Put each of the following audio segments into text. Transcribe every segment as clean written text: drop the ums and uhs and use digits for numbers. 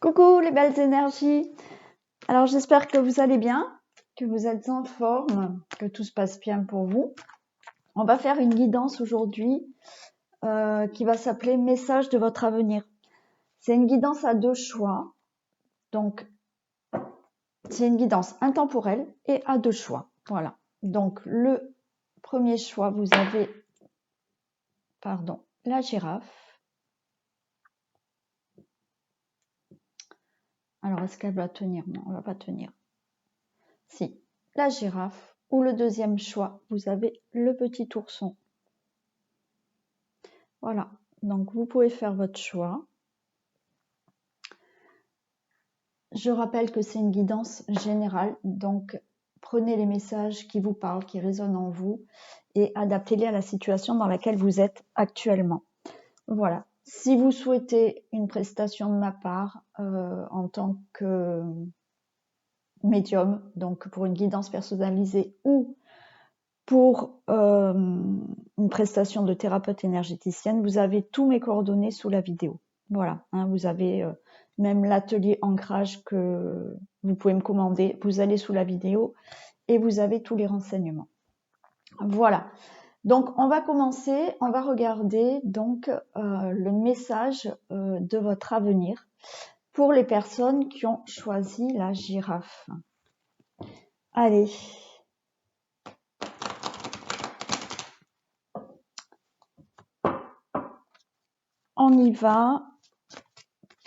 Coucou les belles énergies. Alors j'espère que vous allez bien, que vous êtes en forme, que tout se passe bien pour vous. On va faire une guidance aujourd'hui qui va s'appeler Message de votre avenir. C'est une guidance à deux choix. Donc c'est une guidance intemporelle et à deux choix. Voilà. Donc le premier choix, vous avez la girafe. Alors est-ce qu'elle va tenir? Non, elle va pas tenir. Si, la girafe. Ou le deuxième choix, vous avez le petit ourson. Voilà, donc vous pouvez faire votre choix. Je rappelle que c'est une guidance générale, donc prenez les messages qui vous parlent, qui résonnent en vous et adaptez-les à la situation dans laquelle vous êtes actuellement. Voilà, si vous souhaitez une prestation de ma part en tant que médium, donc pour une guidance personnalisée ou pour une prestation de thérapeute énergéticienne, vous avez tous mes coordonnées sous la vidéo. Voilà, hein, vous avez même l'atelier ancrage que vous pouvez me commander. Vous allez sous la vidéo et vous avez tous les renseignements. Voilà, donc on va commencer, on va regarder donc le message de votre avenir pour les personnes qui ont choisi la girafe. Allez. On y va.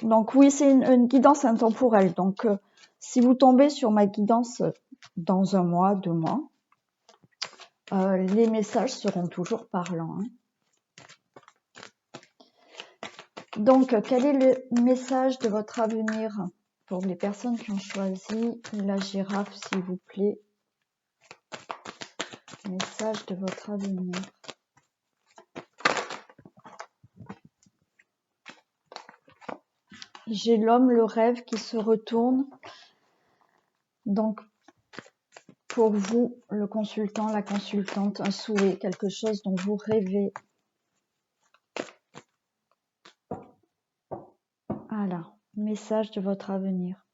Donc oui, c'est une guidance intemporelle. Donc si vous tombez sur ma guidance dans 1 mois, 2 mois, les messages seront toujours parlants. Hein. Donc quel est le message de votre avenir pour les personnes qui ont choisi la girafe, s'il vous plaît? Message de votre avenir. J'ai l'homme, le rêve qui se retourne. Donc, pour vous, le consultant, la consultante, un souhait, quelque chose dont vous rêvez. Voilà, message de votre avenir.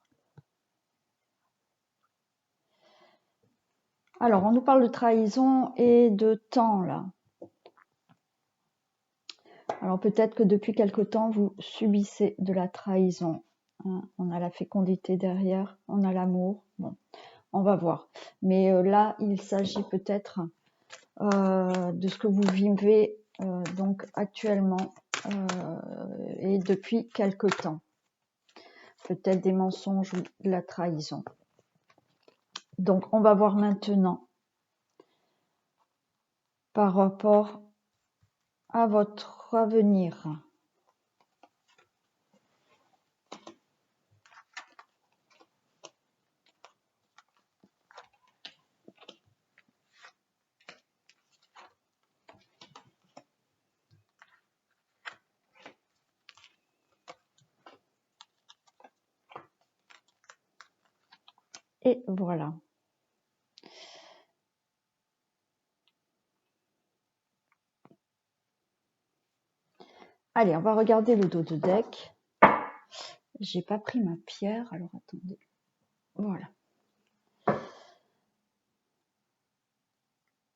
Alors, on nous parle de trahison et de temps, là. Alors, peut-être que depuis quelque temps, vous subissez de la trahison. Hein. On a la fécondité derrière, on a l'amour. Bon, on va voir. Mais là, il s'agit peut-être de ce que vous vivez donc actuellement et depuis quelque temps. Peut-être des mensonges ou de la trahison. Donc, on va voir maintenant par rapport à votre avenir. Et voilà. Allez, on va regarder le dos de deck. J'ai pas pris ma pierre, alors attendez. Voilà.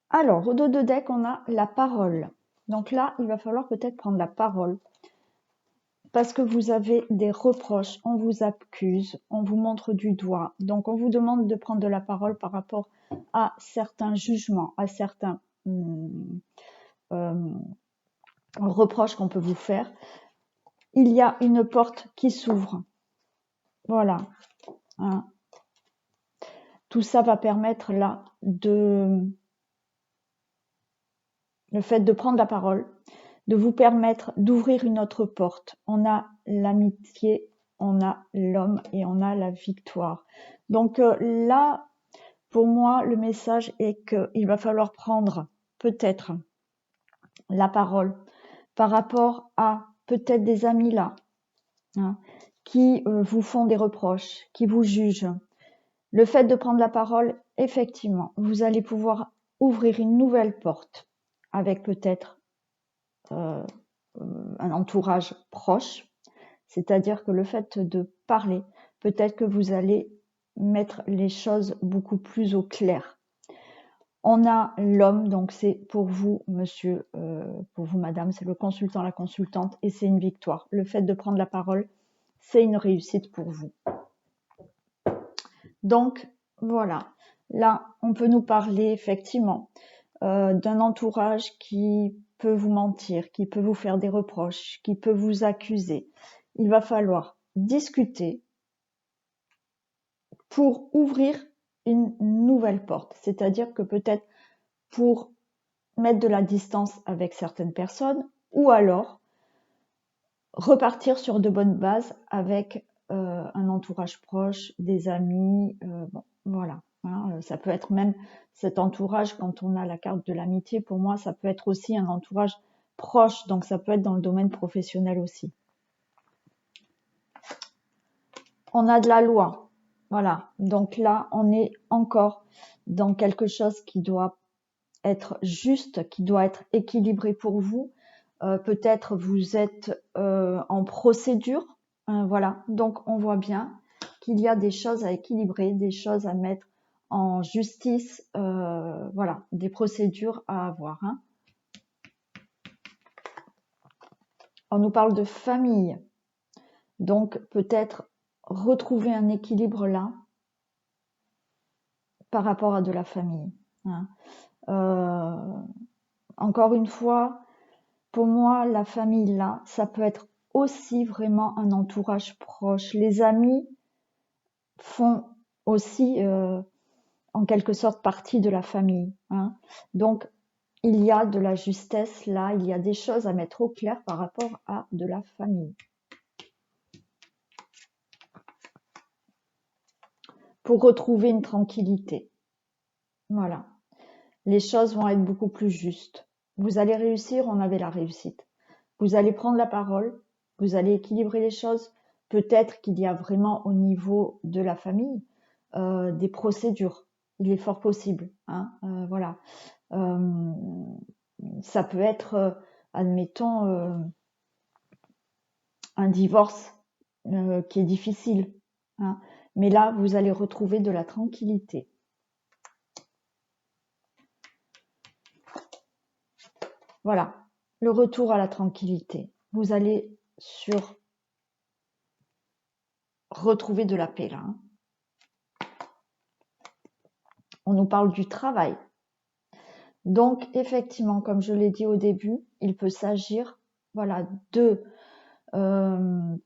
Alors, au dos de deck, on a la parole. Donc là, il va falloir peut-être prendre la parole parce que vous avez des reproches, on vous accuse, on vous montre du doigt. Donc, on vous demande de prendre de la parole par rapport à certains jugements, à certains reproches qu'on peut vous faire. Il y a une porte qui s'ouvre. Voilà. Hein. Tout ça va permettre là le fait de prendre la parole, de vous permettre d'ouvrir une autre porte. On a l'amitié, on a l'homme et on a la victoire. Donc là, pour moi, le message est qu'il va falloir prendre peut-être la parole par rapport à peut-être des amis là, hein, qui vous font des reproches, qui vous jugent. Le fait de prendre la parole, effectivement, vous allez pouvoir ouvrir une nouvelle porte avec peut-être un entourage proche. C'est-à-dire que le fait de parler, peut-être que vous allez mettre les choses beaucoup plus au clair. On a l'homme, donc c'est pour vous, monsieur, pour vous, madame, c'est le consultant, la consultante, et c'est une victoire. Le fait de prendre la parole, c'est une réussite pour vous. Donc, voilà. Là, on peut nous parler effectivement d'un entourage qui peut vous mentir, qui peut vous faire des reproches, qui peut vous accuser. Il va falloir discuter pour ouvrir une nouvelle porte. C'est-à-dire que peut-être pour mettre de la distance avec certaines personnes ou alors repartir sur de bonnes bases avec un entourage proche, des amis, bon, voilà. Hein, ça peut être même cet entourage, quand on a la carte de l'amitié, pour moi, ça peut être aussi un entourage proche, donc ça peut être dans le domaine professionnel aussi. On a de la loi, voilà. Donc là, on est encore dans quelque chose qui doit être juste, qui doit être équilibré pour vous. Peut-être vous êtes en procédure, hein, voilà. Donc on voit bien qu'il y a des choses à équilibrer, des choses à mettre en justice, voilà, des procédures à avoir. Hein. On nous parle de famille, donc peut-être retrouver un équilibre là par rapport à de la famille. Hein. Encore une fois, pour moi, la famille là, ça peut être aussi vraiment un entourage proche. Les amis font aussi en quelque sorte partie de la famille. Hein. Donc, il y a de la justesse là, il y a des choses à mettre au clair par rapport à de la famille. Pour retrouver une tranquillité. Voilà. Les choses vont être beaucoup plus justes. Vous allez réussir, on avait la réussite. Vous allez prendre la parole, vous allez équilibrer les choses. Peut-être qu'il y a vraiment au niveau de la famille des procédures. Il est fort possible. Hein, voilà. Ça peut être, admettons, un divorce qui est difficile. Hein, mais là, vous allez retrouver de la tranquillité. Voilà, le retour à la tranquillité. Vous allez retrouver de la paix là. Hein. On nous parle du travail. Donc, effectivement, comme je l'ai dit au début, il peut s'agir voilà, de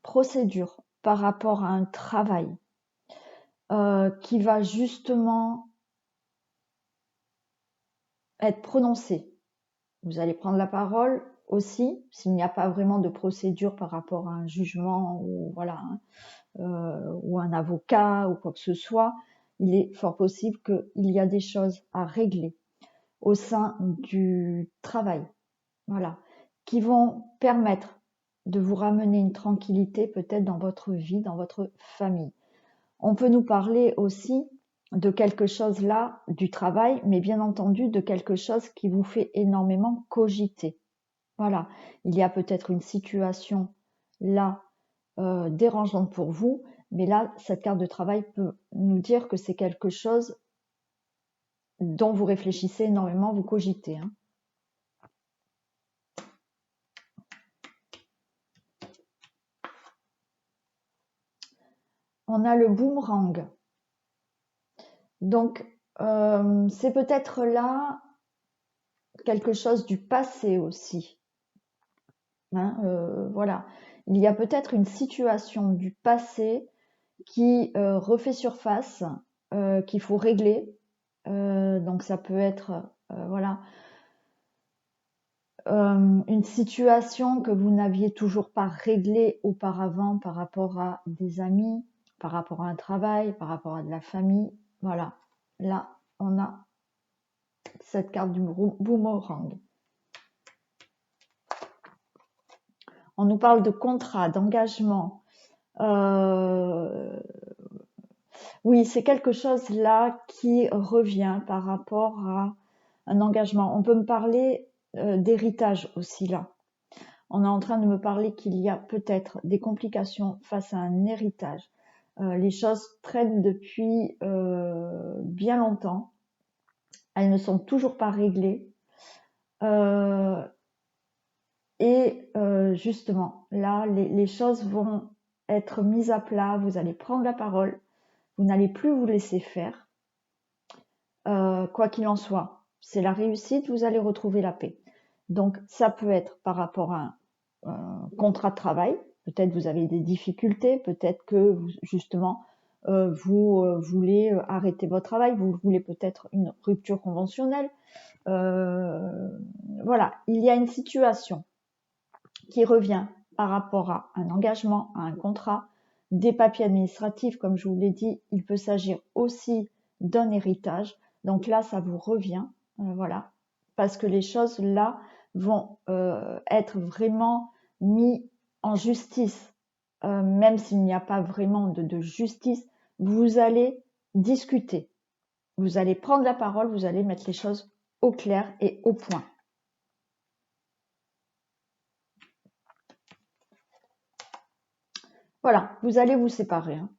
procédures par rapport à un travail qui va justement être prononcé. Vous allez prendre la parole aussi, s'il n'y a pas vraiment de procédure par rapport à un jugement ou voilà, ou un avocat ou quoi que ce soit, il est fort possible qu'il y a des choses à régler au sein du travail, voilà, qui vont permettre de vous ramener une tranquillité peut-être dans votre vie, dans votre famille. On peut nous parler aussi de quelque chose là, du travail, mais bien entendu de quelque chose qui vous fait énormément cogiter. Voilà, il y a peut-être une situation là dérangeante pour vous, mais là, cette carte de travail peut nous dire que c'est quelque chose dont vous réfléchissez énormément, vous cogitez. Hein. On a le boomerang. Donc, c'est peut-être là quelque chose du passé aussi. Hein, voilà. Il y a peut-être une situation du passé qui refait surface, qu'il faut régler. Donc, ça peut être, voilà, une situation que vous n'aviez toujours pas réglée auparavant par rapport à des amis, par rapport à un travail, par rapport à de la famille. Voilà, là, on a cette carte du boomerang. On nous parle de contrat, d'engagement. Oui, c'est quelque chose là qui revient par rapport à un engagement. On peut me parler d'héritage aussi là. On est en train de me parler qu'il y a peut-être des complications face à un héritage. Les choses traînent depuis bien longtemps. Elles ne sont toujours pas réglées. Justement, là, les choses vont être mises à plat. Vous allez prendre la parole. Vous n'allez plus vous laisser faire. Quoi qu'il en soit, c'est la réussite. Vous allez retrouver la paix. Donc, ça peut être par rapport à un contrat de travail. Peut-être vous avez des difficultés. Peut-être que, justement, vous voulez arrêter votre travail. Vous voulez peut-être une rupture conventionnelle. Voilà, il y a une situation qui revient par rapport à un engagement, à un contrat, des papiers administratifs, comme je vous l'ai dit, il peut s'agir aussi d'un héritage. Donc là, ça vous revient, voilà, parce que les choses là vont être vraiment mis en justice, même s'il n'y a pas vraiment de justice, vous allez discuter, vous allez prendre la parole, vous allez mettre les choses au clair et au point. Voilà, vous allez vous séparer. Hein.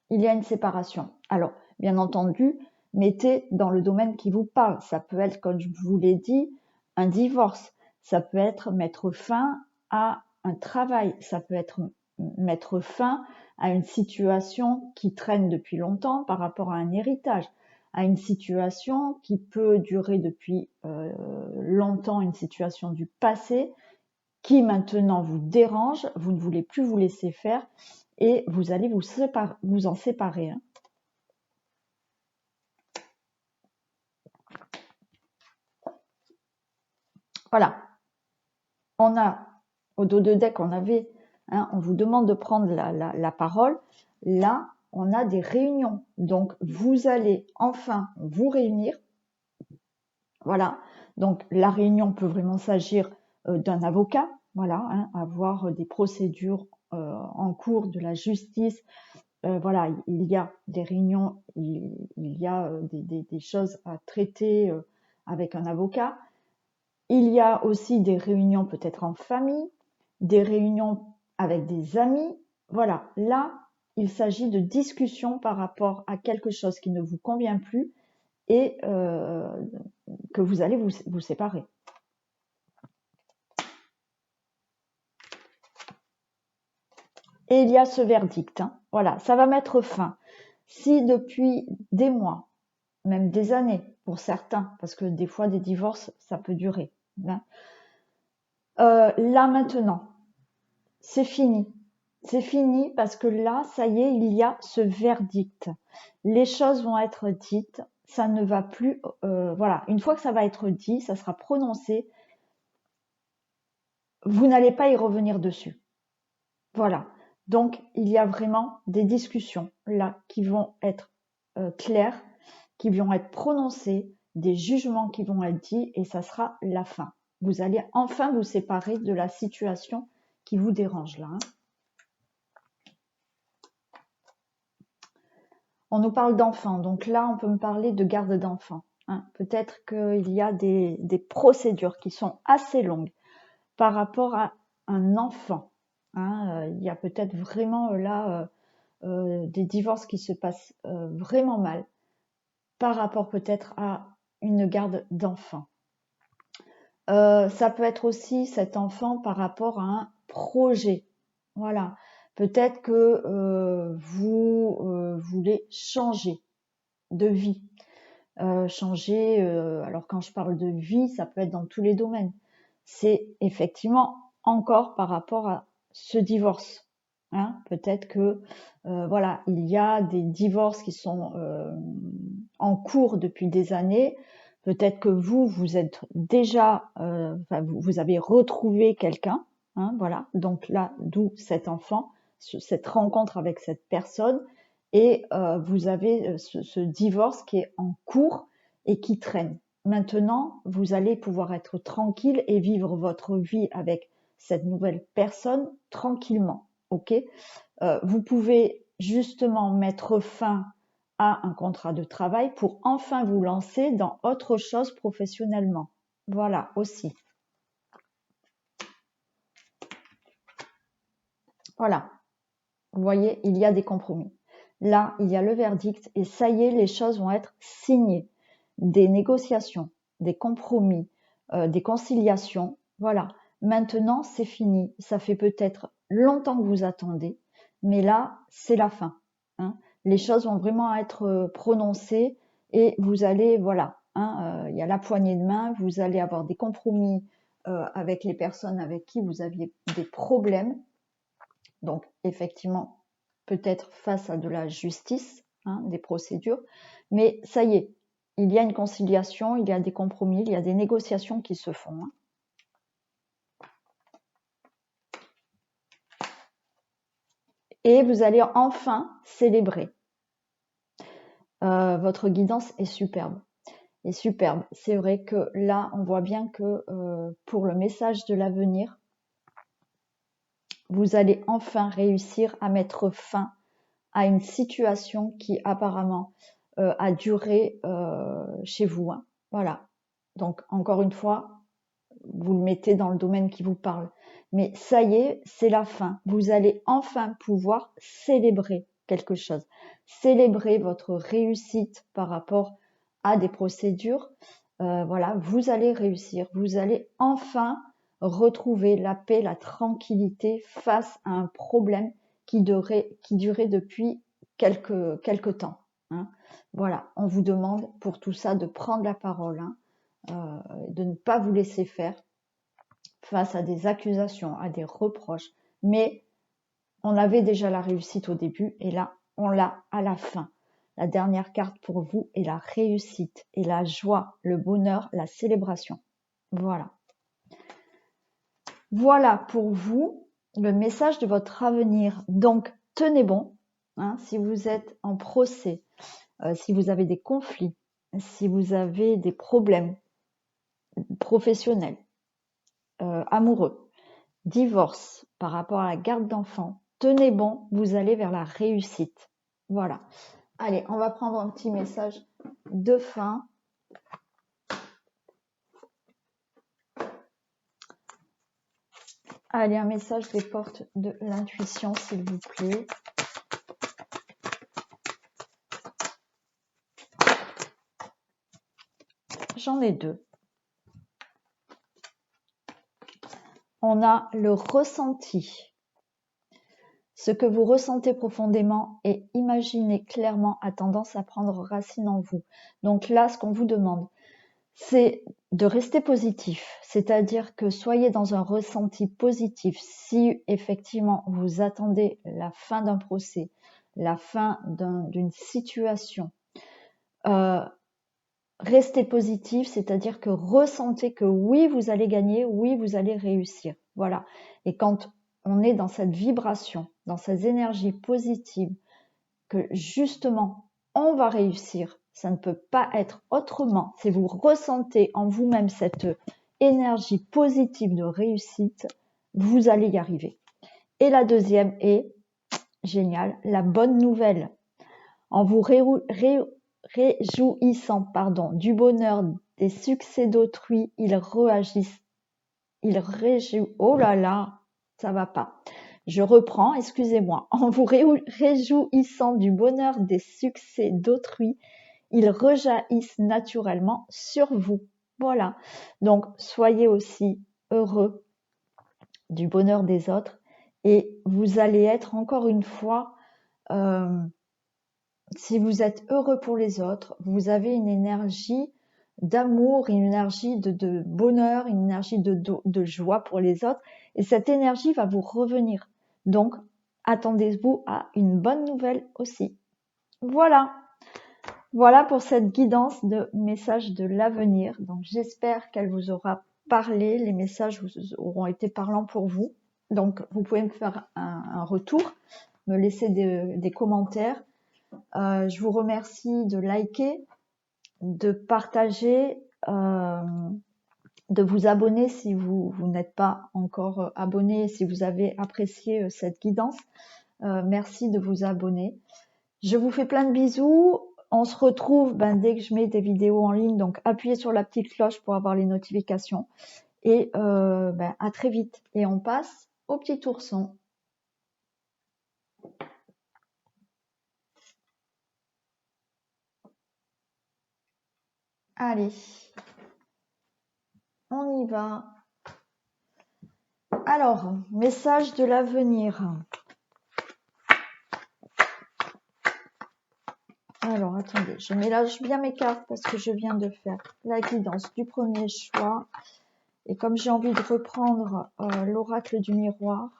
Il y a une séparation. Alors, bien entendu, mettez dans le domaine qui vous parle. Ça peut être, comme je vous l'ai dit, un divorce. Ça peut être mettre fin à un travail. Ça peut être mettre fin à une situation qui traîne depuis longtemps par rapport à un héritage, à une situation qui peut durer depuis longtemps, une situation du passé, qui maintenant vous dérange, vous ne voulez plus vous laisser faire et vous allez vous en séparer. Hein. Voilà. On a, au dos de deck, on avait, hein, on vous demande de prendre la parole. Là, on a des réunions. Donc, vous allez enfin vous réunir. Voilà. Donc, la réunion peut vraiment s'agir d'un avocat. Voilà, hein, avoir des procédures en cours de la justice. Voilà, il y a des réunions, il y a des choses à traiter avec un avocat. Il y a aussi des réunions peut-être en famille, des réunions avec des amis. Voilà, là, il s'agit de discussions par rapport à quelque chose qui ne vous convient plus et que vous allez vous séparer. Et il y a ce verdict. Hein. Voilà, ça va mettre fin. Si depuis des mois, même des années pour certains, parce que des fois des divorces, ça peut durer. Hein. Là maintenant, c'est fini. C'est fini parce que là, ça y est, il y a ce verdict. Les choses vont être dites, ça ne va plus... voilà, une fois que ça va être dit, ça sera prononcé, vous n'allez pas y revenir dessus. Voilà. Donc, il y a vraiment des discussions là qui vont être claires, qui vont être prononcées, des jugements qui vont être dits et ça sera la fin. Vous allez enfin vous séparer de la situation qui vous dérange là. Hein. On nous parle d'enfants, donc là on peut me parler de garde d'enfants. Hein. Peut-être qu'il y a des procédures qui sont assez longues par rapport à un enfant. Hein. Il y a peut-être vraiment là des divorces qui se passent vraiment mal par rapport peut-être à une garde d'enfant. Ça peut être aussi cet enfant par rapport à un projet. Voilà. Peut-être que vous voulez changer de vie. Changer, alors quand je parle de vie, ça peut être dans tous les domaines. C'est effectivement encore par rapport à ce divorce. Hein, peut-être que voilà, il y a des divorces qui sont en cours depuis des années. Peut-être que vous êtes déjà, vous avez retrouvé quelqu'un. Hein, voilà, donc là, d'où cet enfant, cette rencontre avec cette personne, et vous avez ce divorce qui est en cours et qui traîne. Maintenant, vous allez pouvoir être tranquille et vivre votre vie avec cette nouvelle personne tranquillement. Ok, vous pouvez justement mettre fin à un contrat de travail pour enfin vous lancer dans autre chose professionnellement. Voilà aussi. Voilà. Vous voyez, il y a des compromis. Là, il y a le verdict et ça y est, les choses vont être signées. Des négociations, des compromis, des conciliations. Voilà. Maintenant, c'est fini. Ça fait peut-être longtemps que vous attendez, mais là, c'est la fin. Hein. Les choses vont vraiment être prononcées et vous allez, voilà, il y a la poignée de main, vous allez avoir des compromis avec les personnes avec qui vous aviez des problèmes. Donc, effectivement, peut-être face à de la justice, des procédures, mais ça y est, il y a une conciliation, il y a des compromis, il y a des négociations qui se font. Et vous allez enfin célébrer. Votre guidance est superbe. C'est vrai que là, on voit bien que pour le message de l'avenir, vous allez enfin réussir à mettre fin à une situation qui apparemment a duré chez vous. Voilà. Donc, encore une fois, vous le mettez dans le domaine qui vous parle. Mais ça y est, c'est la fin. Vous allez enfin pouvoir célébrer quelque chose. Célébrer votre réussite par rapport à des procédures. Voilà, vous allez réussir. Vous allez enfin retrouver la paix, la tranquillité face à un problème qui durait depuis quelque temps. Voilà, on vous demande pour tout ça de prendre la parole, de ne pas vous laisser faire face à des accusations, à des reproches. Mais on avait déjà la réussite au début et là, on l'a à la fin. La dernière carte pour vous est la réussite et la joie, le bonheur, la célébration. Voilà. Voilà pour vous le message de votre avenir. Donc, tenez bon. Si vous êtes en procès, si vous avez des conflits, si vous avez des problèmes professionnels, amoureux, divorce par rapport à la garde d'enfants, tenez bon, vous allez vers la réussite. Voilà. Allez, on va prendre un petit message de fin. Allez, un message des portes de l'intuition, s'il vous plaît. J'en ai deux. On a le ressenti. Ce que vous ressentez profondément et imaginez clairement a tendance à prendre racine en vous. Donc là, ce qu'on vous demande, c'est de rester positif, c'est-à-dire que soyez dans un ressenti positif. Si effectivement vous attendez la fin d'un procès, la fin d'une situation, restez positif, c'est-à-dire que ressentez que oui, vous allez gagner, oui, vous allez réussir. Voilà. Et quand on est dans cette vibration, dans ces énergies positives, que justement, on va réussir, ça ne peut pas être autrement. Si vous ressentez en vous-même cette énergie positive de réussite, vous allez y arriver. Et la deuxième est, génial, la bonne nouvelle. En vous réjouissant du bonheur des succès d'autrui, ils réagissent. Oh là là, ça va pas. Je reprends, excusez-moi. En vous réjouissant du bonheur des succès d'autrui, ils rejaillissent naturellement sur vous. Voilà. Donc, soyez aussi heureux du bonheur des autres et vous allez être encore une fois, si vous êtes heureux pour les autres, vous avez une énergie d'amour, une énergie de bonheur, une énergie de joie pour les autres et cette énergie va vous revenir. Donc, attendez-vous à une bonne nouvelle aussi. Voilà. Voilà pour cette guidance de messages de l'avenir. Donc, j'espère qu'elle vous aura parlé. Les messages auront été parlants pour vous. Donc, vous pouvez me faire un retour, me laisser des commentaires. Je vous remercie de liker, de partager, de vous abonner si vous n'êtes pas encore abonné, si vous avez apprécié cette guidance. Merci de vous abonner. Je vous fais plein de bisous. On se retrouve dès que je mets des vidéos en ligne. Donc, appuyez sur la petite cloche pour avoir les notifications. Et à très vite. Et on passe au petit ourson. Allez, on y va. Alors, message de l'avenir. Alors, attendez, je mélange bien mes cartes parce que je viens de faire la guidance du premier choix. Et comme j'ai envie de reprendre l'oracle du miroir,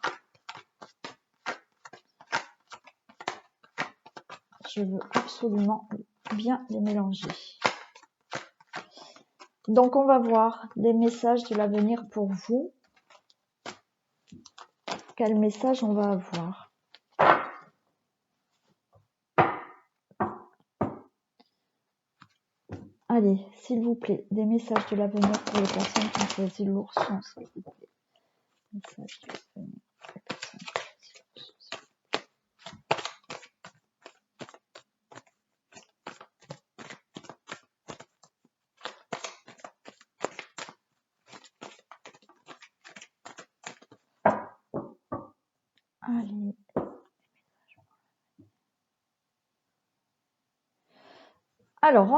je veux absolument bien les mélanger. Donc, on va voir les messages de l'avenir pour vous. Quel message on va avoir? Allez, s'il vous plaît, des messages de l'avenir pour les personnes qui ont choisi l'ourson, s'il vous plaît. Messages de l'avenir pour les personnes qui ont choisi l'ourson. Allez. Alors,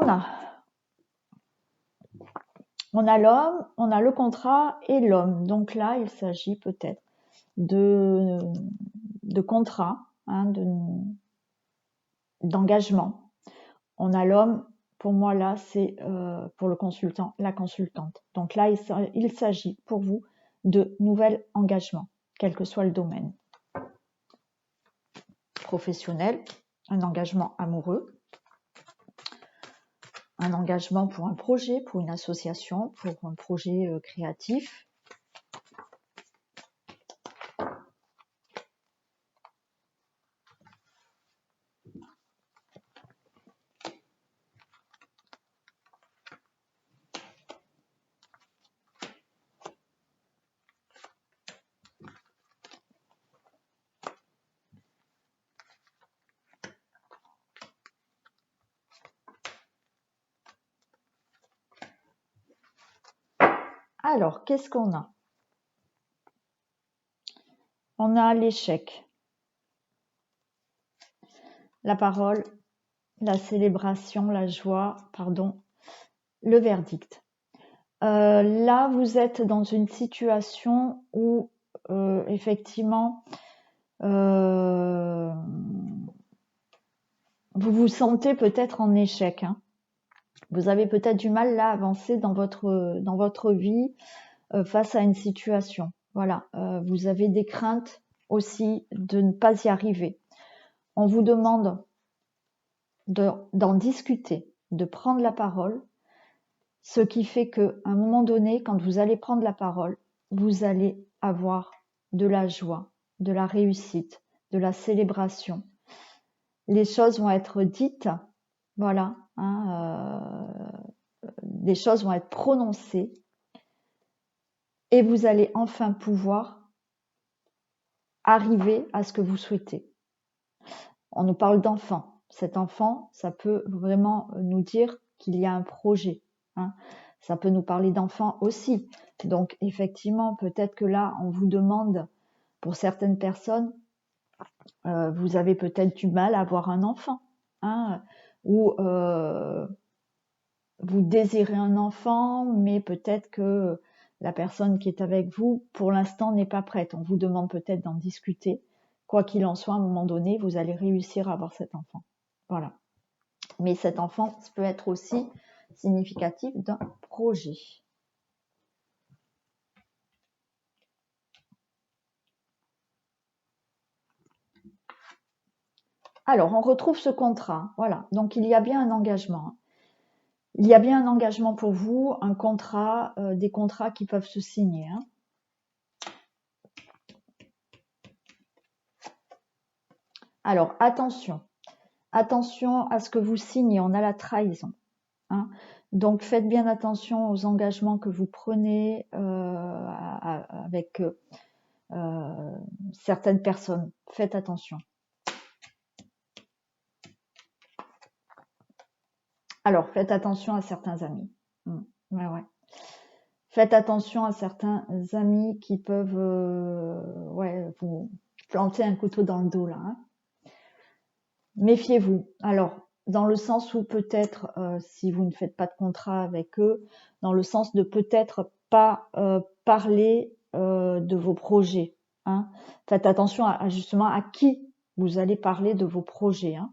on a l'homme, on a le contrat et l'homme. Donc là, il s'agit peut-être de contrat, hein, d'engagement. On a l'homme, pour moi là, c'est pour le consultant, la consultante. Donc là, il s'agit pour vous de nouvel engagement, quel que soit le domaine. Professionnel, un engagement amoureux, un engagement pour un projet, pour une association, pour un projet créatif. Alors, qu'est-ce qu'on a? On a l'échec, la parole, la célébration, la joie, pardon, le verdict. Là, vous êtes dans une situation où, effectivement, vous vous sentez peut-être en échec. Hein. Vous avez peut-être du mal là à avancer dans votre vie face à une situation. Voilà, vous avez des craintes aussi de ne pas y arriver. On vous demande d'en discuter, de prendre la parole, ce qui fait qu'à un moment donné, quand vous allez prendre la parole, vous allez avoir de la joie, de la réussite, de la célébration. Les choses vont être dites, voilà, hein, des choses vont être prononcées et vous allez enfin pouvoir arriver à ce que vous souhaitez. On nous parle d'enfant. Cet enfant, ça peut vraiment nous dire qu'il y a un projet. Hein. Ça peut nous parler d'enfant aussi. Donc, effectivement, peut-être que là, on vous demande, pour certaines personnes, vous avez peut-être du mal à avoir un enfant. Hein, ou vous désirez un enfant, mais peut-être que la personne qui est avec vous, pour l'instant, n'est pas prête. On vous demande peut-être d'en discuter. Quoi qu'il en soit, à un moment donné, vous allez réussir à avoir cet enfant. Voilà. Mais cet enfant peut être aussi significatif d'un projet. Alors, on retrouve ce contrat. Voilà. Donc, il y a bien un engagement. Il y a bien un engagement pour vous, un contrat, des contrats qui peuvent se signer. Hein. Alors, attention. Attention à ce que vous signez. On a la trahison. Hein. Donc, faites bien attention aux engagements que vous prenez avec certaines personnes. Faites attention. Alors, faites attention à certains amis. Ouais. Faites attention à certains amis qui peuvent vous planter un couteau dans le dos là. Hein. méfiez-vous. Alors, dans le sens où peut-être, si vous ne faites pas de contrat avec eux, dans le sens de peut-être pas parler de vos projets. Hein. Faites attention justement à qui vous allez parler de vos projets. Hein.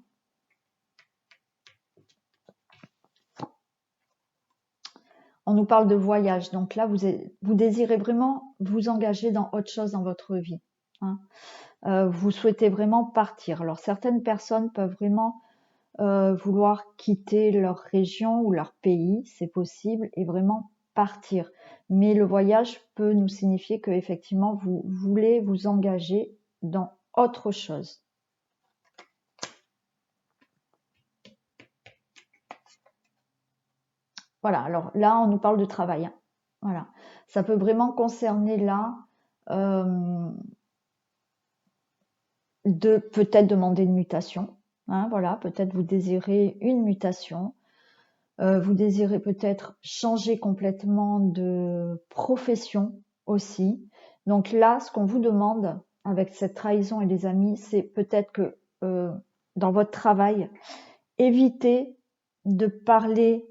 On nous parle de voyage, donc là, vous désirez vraiment vous engager dans autre chose dans votre vie. Hein. Vous souhaitez vraiment partir. Alors, certaines personnes peuvent vraiment vouloir quitter leur région ou leur pays, c'est possible, et vraiment partir. Mais le voyage peut nous signifier que effectivement vous voulez vous engager dans autre chose. Voilà, alors là on nous parle de travail. Hein. Voilà, ça peut vraiment concerner là de peut-être demander une mutation. Hein, voilà, peut-être vous désirez une mutation. Vous désirez peut-être changer complètement de profession aussi. Donc là, ce qu'on vous demande avec cette trahison et les amis, c'est peut-être que dans votre travail, évitez de parler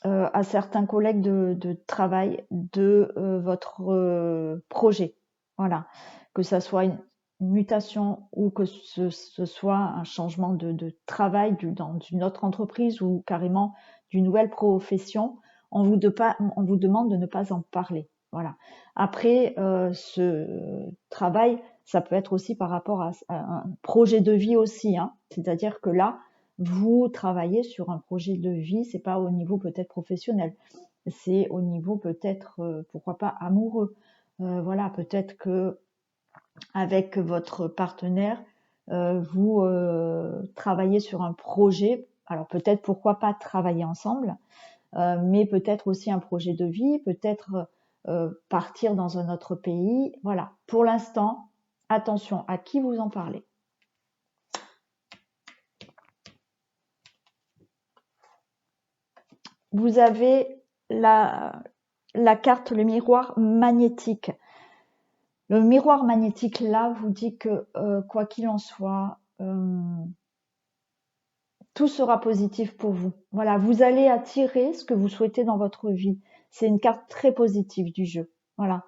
à certains collègues de travail de votre projet. Voilà, que ça soit une mutation ou que ce soit un changement de travail dans une autre entreprise ou carrément d'une nouvelle profession, on vous demande de ne pas en parler. Voilà. Après, ce travail, ça peut être aussi par rapport à un projet de vie aussi. Hein. C'est-à-dire que là, vous travaillez sur un projet de vie, c'est pas au niveau peut-être professionnel, c'est au niveau peut-être, pourquoi pas amoureux. Voilà, peut-être que avec votre partenaire, vous travaillez sur un projet. Alors peut-être pourquoi pas travailler ensemble, mais peut-être aussi un projet de vie, peut-être partir dans un autre pays. Voilà. Pour l'instant, attention à qui vous en parlez. Vous avez la carte, le miroir magnétique. Le miroir magnétique là vous dit que quoi qu'il en soit, tout sera positif pour vous. Voilà, vous allez attirer ce que vous souhaitez dans votre vie. C'est une carte très positive du jeu. Voilà,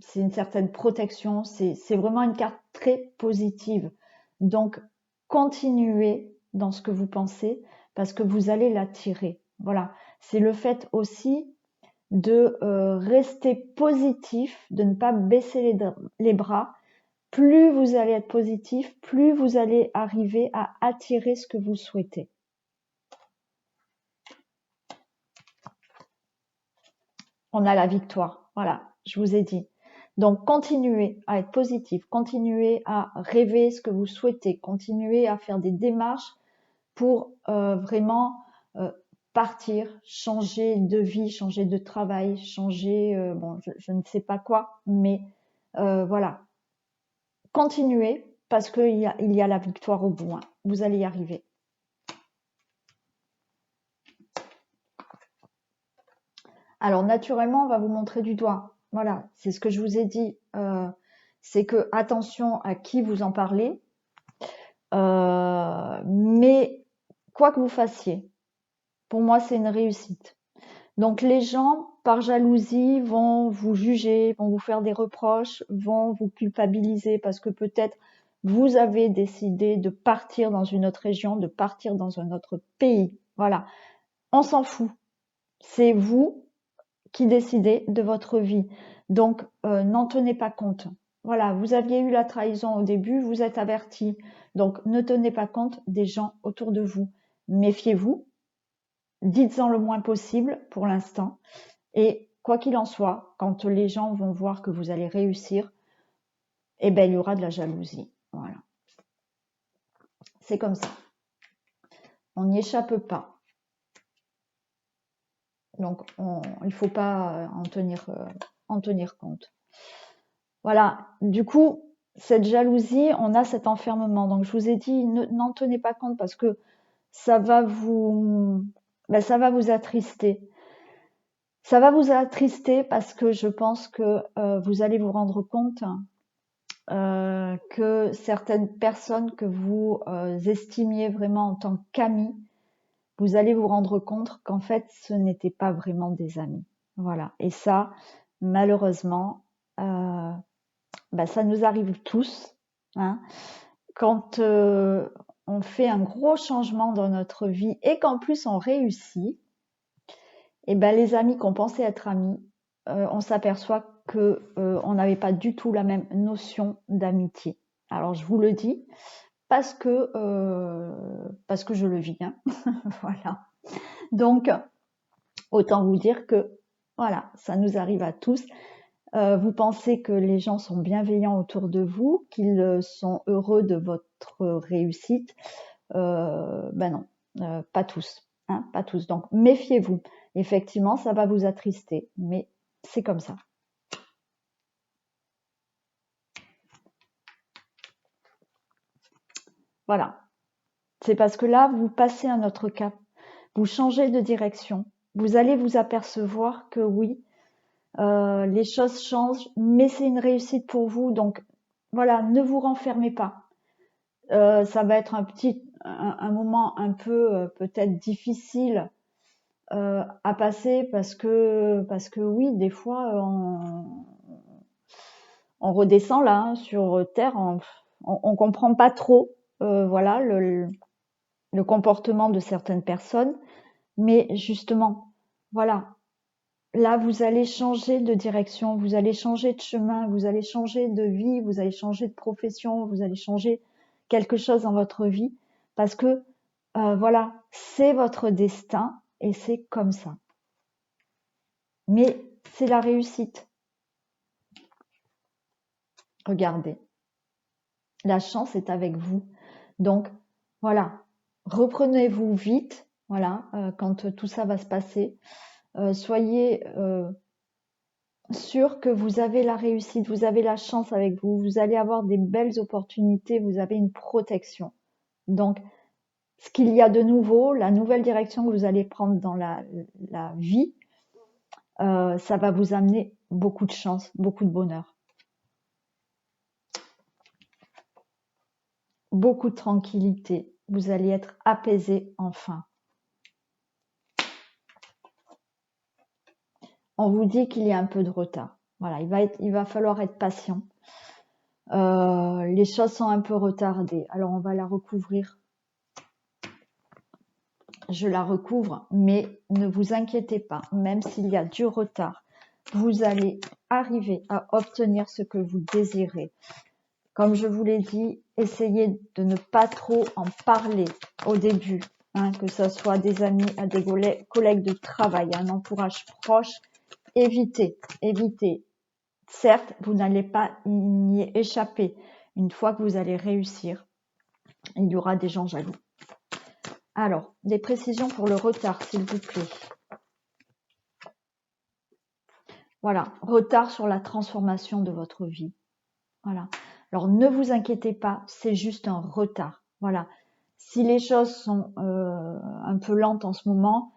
c'est une certaine protection. C'est vraiment une carte très positive. Donc, continuez dans ce que vous pensez parce que vous allez l'attirer. Voilà, c'est le fait aussi de rester positif, de ne pas baisser les bras. Plus vous allez être positif, plus vous allez arriver à attirer ce que vous souhaitez. On a la victoire. Voilà, je vous ai dit. Donc, continuez à être positif, continuez à rêver ce que vous souhaitez, continuez à faire des démarches pour vraiment partir, changer de vie, changer de travail, changer, bon, je ne sais pas quoi, mais voilà. Continuez parce qu'il y a la victoire au bout. Hein. Vous allez y arriver. Alors, naturellement, on va vous montrer du doigt. Voilà, c'est ce que je vous ai dit. C'est que attention à qui vous en parlez. Mais quoi que vous fassiez, pour moi, c'est une réussite. Donc, les gens, par jalousie, vont vous juger, vont vous faire des reproches, vont vous culpabiliser parce que peut-être vous avez décidé de partir dans une autre région, de partir dans un autre pays. Voilà, on s'en fout. C'est vous qui décidez de votre vie. Donc, n'en tenez pas compte. Voilà, vous aviez eu la trahison au début, vous êtes averti. Donc, ne tenez pas compte des gens autour de vous. Méfiez-vous, dites-en le moins possible pour l'instant. Et quoi qu'il en soit, quand les gens vont voir que vous allez réussir, eh ben, il y aura de la jalousie. Voilà. C'est comme ça. On n'y échappe pas. Donc, il ne faut pas en tenir compte. Voilà. Du coup, cette jalousie, on a cet enfermement. Donc, je vous ai dit, n'en tenez pas compte parce que ça va vous attrister. Ça va vous attrister parce que je pense que vous allez vous rendre compte que certaines personnes que vous estimiez vraiment en tant qu'amis, vous allez vous rendre compte qu'en fait, ce n'étaient pas vraiment des amis. Voilà. Et ça, malheureusement, ça nous arrive tous, hein. Quand on fait un gros changement dans notre vie et qu'en plus on réussit, et les amis qu'on pensait être amis, on s'aperçoit que on n'avait pas du tout la même notion d'amitié. Alors je vous le dis parce que je le vis, hein. Voilà. Donc autant vous dire que voilà, ça nous arrive à tous. Vous pensez que les gens sont bienveillants autour de vous, qu'ils sont heureux de votre réussite. Non, pas tous, hein, pas tous. Donc méfiez-vous. Effectivement, ça va vous attrister, mais c'est comme ça. Voilà. C'est parce que là, vous passez un autre cap. Vous changez de direction. Vous allez vous apercevoir que oui, les choses changent, mais c'est une réussite pour vous. Donc voilà, ne vous renfermez pas. Ça va être un moment un peu peut-être difficile à passer parce que oui, des fois on redescend là, hein, sur terre, on comprend pas trop voilà le comportement de certaines personnes, mais justement voilà, là vous allez changer de direction, vous allez changer de chemin, vous allez changer de vie, vous allez changer de profession, vous allez changer quelque chose dans votre vie parce que voilà, c'est votre destin et c'est comme ça. Mais c'est la réussite. Regardez, la chance est avec vous. Donc voilà, reprenez-vous vite, voilà, quand tout ça va se passer. Soyez sûr que vous avez la réussite, vous avez la chance avec vous, vous allez avoir des belles opportunités, vous avez une protection. Donc, ce qu'il y a de nouveau, la nouvelle direction que vous allez prendre dans la vie, ça va vous amener beaucoup de chance, beaucoup de bonheur. Beaucoup de tranquillité. Vous allez être apaisé enfin. On vous dit qu'il y a un peu de retard. Voilà, il va falloir être patient. Les choses sont un peu retardées. Alors on va la recouvrir. Je la recouvre, mais ne vous inquiétez pas, même s'il y a du retard, vous allez arriver à obtenir ce que vous désirez. Comme je vous l'ai dit, essayez de ne pas trop en parler au début, hein, que ce soit des amis, à des collègues de travail, un entourage proche. Évitez. Certes, vous n'allez pas y échapper. Une fois que vous allez réussir, il y aura des gens jaloux. Alors, des précisions pour le retard, s'il vous plaît. Voilà, retard sur la transformation de votre vie. Voilà. Alors, ne vous inquiétez pas, c'est juste un retard. Voilà. Si les choses sont un peu lentes en ce moment,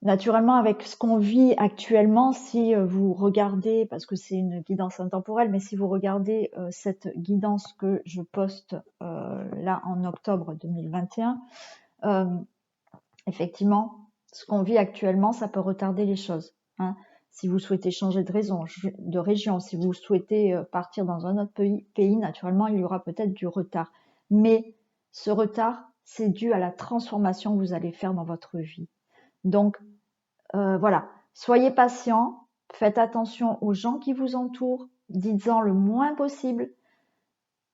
naturellement, avec ce qu'on vit actuellement, si vous regardez, parce que c'est une guidance intemporelle, mais si vous regardez cette guidance que je poste là en octobre 2021, effectivement, ce qu'on vit actuellement, ça peut retarder les choses, hein. Si vous souhaitez changer de région, si vous souhaitez partir dans un autre pays, naturellement, il y aura peut-être du retard. Mais ce retard, c'est dû à la transformation que vous allez faire dans votre vie. Donc, voilà, soyez patient, faites attention aux gens qui vous entourent, dites-en le moins possible.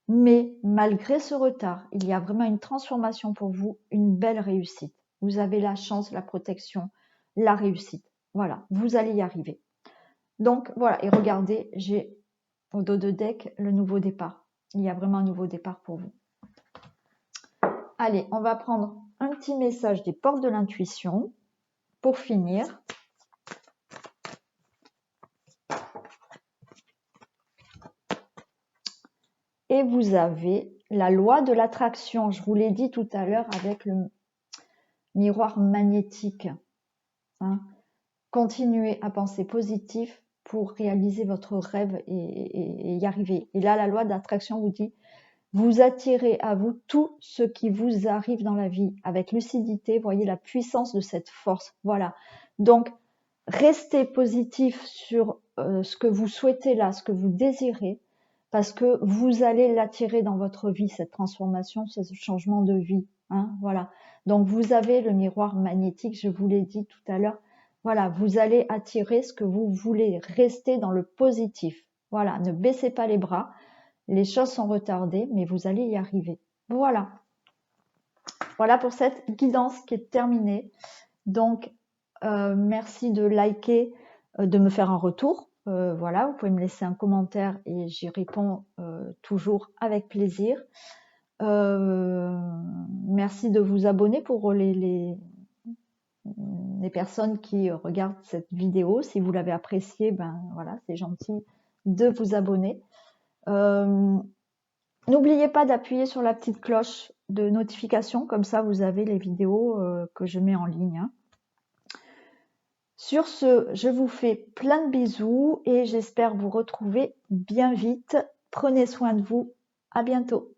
Mais malgré ce retard, il y a vraiment une transformation pour vous, une belle réussite. Vous avez la chance, la protection, la réussite. Voilà, vous allez y arriver. Donc voilà, et regardez, j'ai au dos de deck le nouveau départ. Il y a vraiment un nouveau départ pour vous. Allez, on va prendre un petit message des portes de l'intuition pour finir. Et vous avez la loi de l'attraction. Je vous l'ai dit tout à l'heure avec le miroir magnétique. Hein. Continuez à penser positif, pour réaliser votre rêve et y arriver. Et là, la loi d'attraction vous dit, vous attirez à vous tout ce qui vous arrive dans la vie avec lucidité. Voyez la puissance de cette force. Voilà. Donc, restez positif sur ce que vous souhaitez là, ce que vous désirez, parce que vous allez l'attirer dans votre vie, cette transformation, ce changement de vie. Hein, voilà. Donc, vous avez le miroir magnétique, je vous l'ai dit tout à l'heure. Voilà, vous allez attirer ce que vous voulez. Restez dans le positif. Voilà, ne baissez pas les bras. Les choses sont retardées, mais vous allez y arriver. Voilà. Voilà pour cette guidance qui est terminée. Donc, merci de liker, de me faire un retour. Voilà, vous pouvez me laisser un commentaire et j'y réponds toujours avec plaisir. Merci de vous abonner pour les personnes qui regardent cette vidéo. Si vous l'avez appréciée, ben voilà, c'est gentil de vous abonner. N'oubliez pas d'appuyer sur la petite cloche de notification, comme ça vous avez les vidéos que je mets en ligne. Hein. Sur ce, je vous fais plein de bisous et j'espère vous retrouver bien vite. Prenez soin de vous. À bientôt.